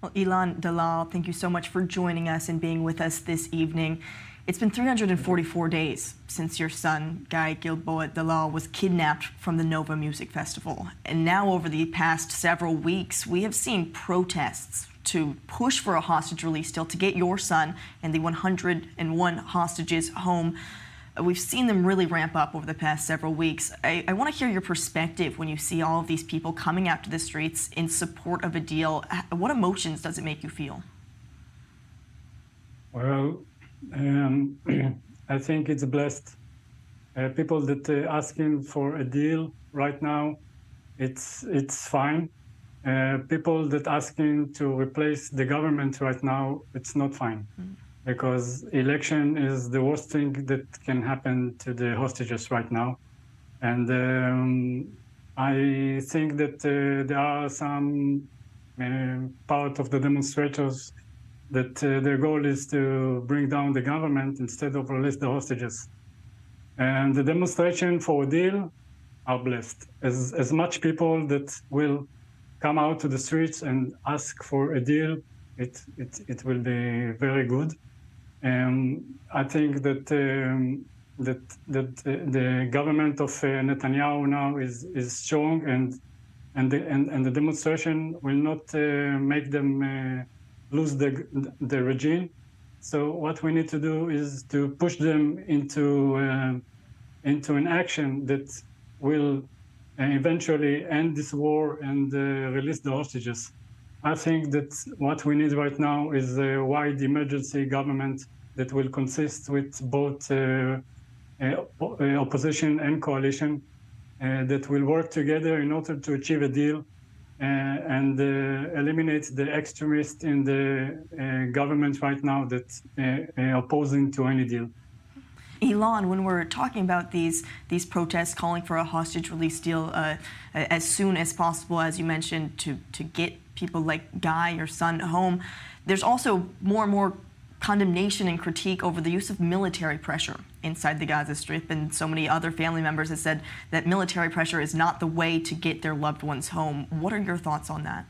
Well, Ilan Dalal, thank you so much for joining us and being with us this evening. It's been 344 days since your son, Guy Gilboa-Dalal, was kidnapped from the Nova Music Festival. And now over the past several weeks, we have seen protests to push for a hostage release deal to get your son and the 101 hostages home. We've seen them really ramp up over the past several weeks. I want to hear your perspective when you see all of these people coming out to the streets in support of a deal. What emotions does it make you feel? Well, I think it's blessed. People that are asking for a deal right now, it's fine. People that asking to replace the government right now, it's not fine. Because election is the worst thing that can happen to the hostages right now. And I think that there are some part of the demonstrators that their goal is to bring down the government instead of release the hostages. And the demonstration for a deal are blessed. As much people that will come out to the streets and ask for a deal, it will be very good. I think that the government of Netanyahu now is strong, and the demonstration will not make them lose the regime. So what we need to do is to push them into an action that will eventually end this war and release the hostages. I think that what we need right now is a wide emergency government that will consist with both opposition and coalition that will work together in order to achieve a deal and eliminate the extremists in the government right now that are opposing to any deal. Ilan, when we're talking about these protests calling for a hostage release deal as soon as possible, as you mentioned, to get people like Guy, your son, home, there's also more and more condemnation and critique over the use of military pressure inside the Gaza Strip, and so many other family members have said that military pressure is not the way to get their loved ones home. What are your thoughts on that?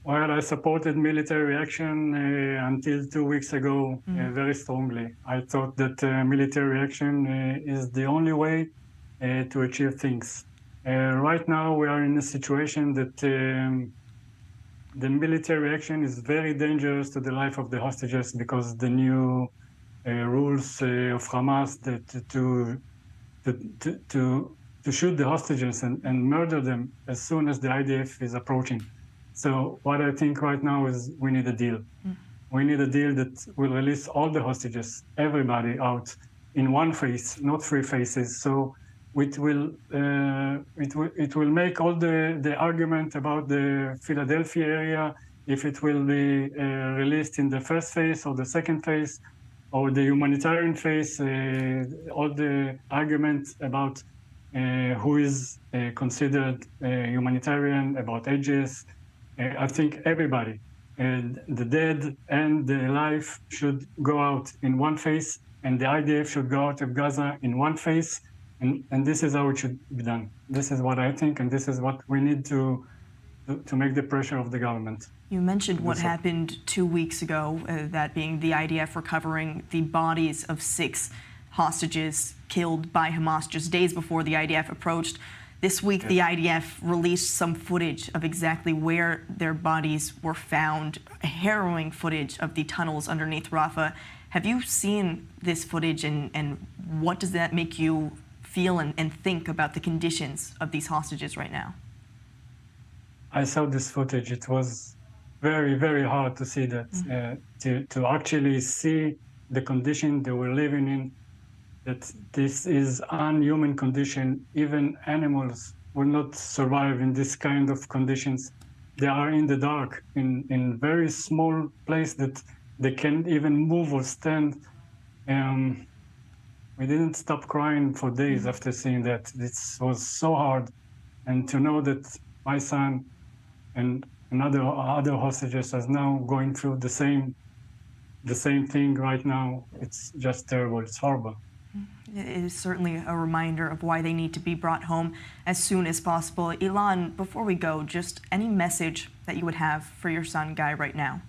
Well, I supported military action until 2 weeks ago very strongly. I thought that military action is the only way to achieve things. Right now, we are in a situation that the military action is very dangerous to the life of the hostages because the new rules of Hamas that to shoot the hostages and murder them as soon as the IDF is approaching. So what I think right now is we need a deal. We need a deal that will release all the hostages, everybody out in one phase, not three phases. So it will make all the argument about the Philadelphia area, if it will be released in the first phase or the second phase or the humanitarian phase, all the argument about who is considered humanitarian, about ages. I think everybody, the dead and the alive, should go out in one phase, and the IDF should go out of Gaza in one phase, and this is how it should be done. This is what I think, and this is what we need to make the pressure of the government. You mentioned what happened 2 weeks ago, that being the IDF recovering the bodies of 6 hostages killed by Hamas just days before the IDF approached. This week, the IDF released some footage of exactly where their bodies were found, harrowing footage of the tunnels underneath Rafah. Have you seen this footage, and what does that make you feel and think about the conditions of these hostages right now? I saw this footage. It was very, very hard to see that, to actually see the condition they were living in, that this is unhuman condition. Even animals will not survive in this kind of conditions. They are in the dark, in very small place that they can't even move or stand. We didn't stop crying for days after seeing that. This was so hard. And to know that my son and other hostages are now going through the same thing right now, it's just terrible. It's horrible. It is certainly a reminder of why they need to be brought home as soon as possible. Ilan, before we go, just any message that you would have for your son, Guy, right now?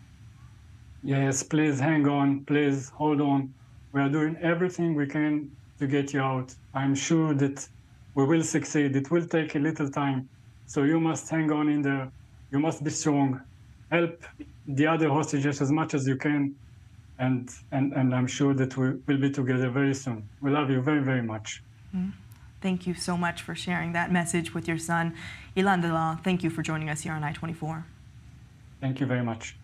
Yes, please hang on, please hold on. We are doing everything we can to get you out. I'm sure that we will succeed. It will take a little time. So you must hang on in there. You must be strong. Help the other hostages as much as you can. And I'm sure that we will be together very soon. We love you very, very much. Thank you so much for sharing that message with your son. Ilan Dalal, thank you for joining us here on I-24. Thank you very much.